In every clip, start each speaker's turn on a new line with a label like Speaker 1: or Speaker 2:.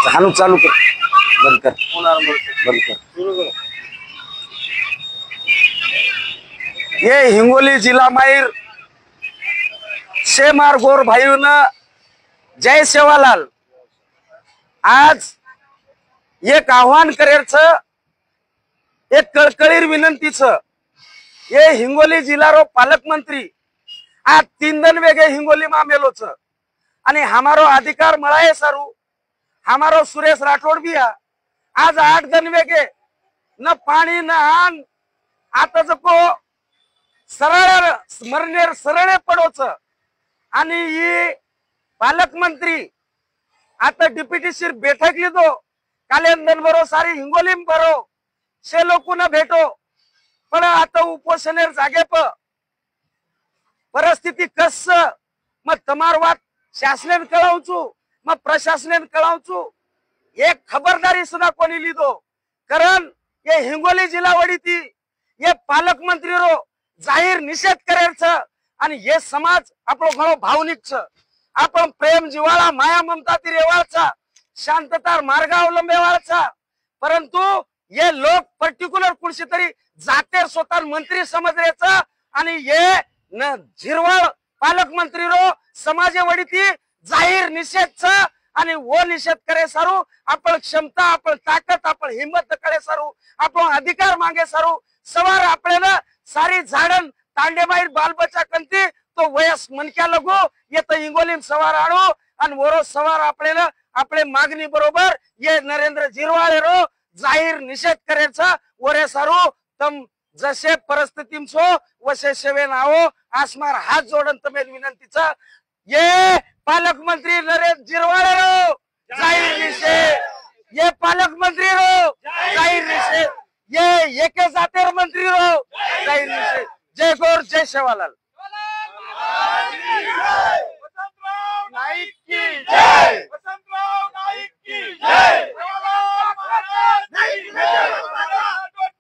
Speaker 1: हानू चालू कर, बंद कर, बंद कर। ये हिंगोली जिला माहिर शेमार गोर भाई न जय सेवालाल आज एक आव्हान करेच एक कळकळीर विनंतीच ये हिंगोली जिल्हारो पालकमंत्री आज 3 दिन वेगे हिंगोली मा मेलोच आणि हमारो अधिकार मळाए सारू हमारो सुरेश राठौड़ भी आज 8 दिन वेगे न पानी न आन आता को सरळ मरनेर सरळे पडोच आणि ये पालकमंत्री आता डिप्युटी सीर बैठक लीधो कालेंदन बरो सारी हिंगोली बरो शे लोक न भेटो पण आता उपोषणेर जागे परिस्थिती कस मग तमार वात शासनेन कळावचू मग प्रशासनेन कळावचू एक खबरदारी सुद्धा कोणी लीधो कारण ये हिंगोली जिल्हा वडीती ये पालकमंत्री रो जाहीर निषेध करेल आणि ये समाज आपलो घणो भावनिक छ आपण प्रेम जिवाळा माया ममता ती रेवाळचा शांततार मार्ग अवलंबेवाळचा परंतु ये लोक पर्टिक्युलर कुणशी तरी जातेर स्वतः मंत्री समजरेचा आणि ये न झिरवळ पालकमंत्री रो समाजे वडीती जाहीर निषेध आणि वो निषेध करे सारू आपण क्षमता आपण ताकद आपण हिम्मत करे सारू आपण अधिकार मागे सारू सवार आपल्याला सारी झाडन तांडेबाईर बालबच्चा कंती तो वयस मनक्या लगो येत हिंगोलीम सवार आणू आणि वरो सवार आपल्याला आपले मागणी बरोबर ये नरेंद्र झिरवाळे रो जाहीर निषेध करायचा वरे सारू तम जसे परिस्थितीम सो वसे सेवेन आओ आसमार हात जोडन तमे विनंतीचा ये पालकमंत्री नरेंद्र झिरवाळे रो जाहीर निषेध ये पालकमंत्री रो जाहीर निषेध ये एके जातेर मंत्री रो जाहीर निषेध जय गौर जय सेवालाल नाईक की जय वसंतराव नाईक की जय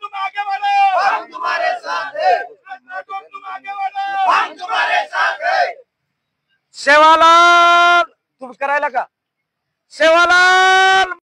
Speaker 1: तुम आगे बढ़ो हम तुम्हारे साथ हैं तुम आगे बढ़ो हम तुम्हारे साथ हैं सेवालाल तुम करायला का सेवालाल